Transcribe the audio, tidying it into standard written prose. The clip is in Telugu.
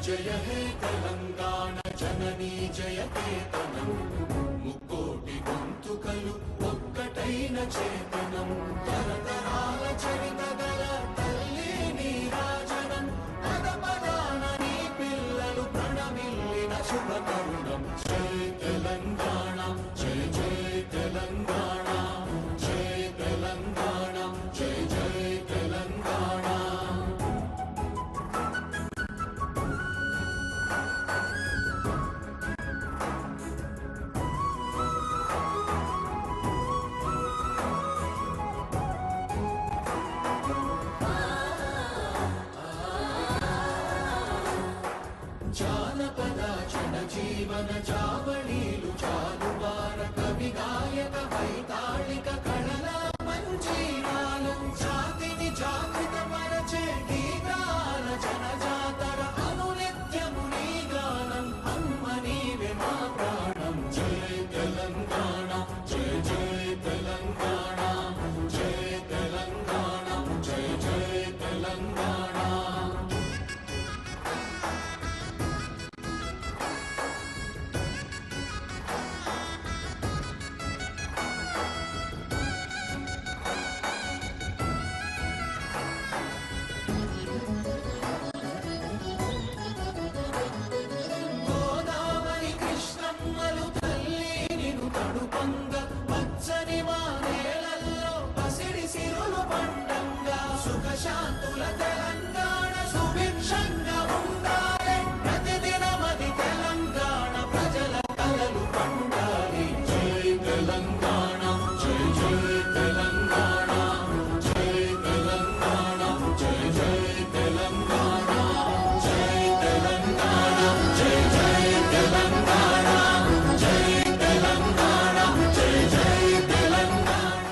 జయ హే తెలంగాణ జననీ జయకేతనం ముక్కోటి గొంతుకలు ఒక్కటైన చేతనం తరతరాల చరిత గల తల్లి నీరాజనం పద పదాన నీ పిల్లలు ప్రణమిల్లిన శుభ తరుణం జై తెలంగాణ జై జై తెలంగాణ జై తెలంగాణ జై జై తెలంగాణ. జానపద జనజీవన జావళీలు జాలువార కవి గాయక వైతాళిక కళల మంజీరాలు జాతిని జాగృత పరచే గీతాల జనజాతర అనునిత్యము నీ గానం అమ్మ నీవే మా ప్రాణం జై తెలంగాణ జై జై తెలంగాణ జై తెలంగాణ జై జై తెలంగాణ. శాంతుల తెలంగాణ సుభిక్షంగా ఉండాలి ప్రతిదినమది తెలంగాణ ప్రజల కలలు పండాలి జై తెలంగాణ జై జై తెలంగాణ జై తెలంగాణ జై జై తెలంగాణ జై తెలంగాణ జై జై తెలంగాణ జై తెలంగాణ జై జై తెలంగాణ.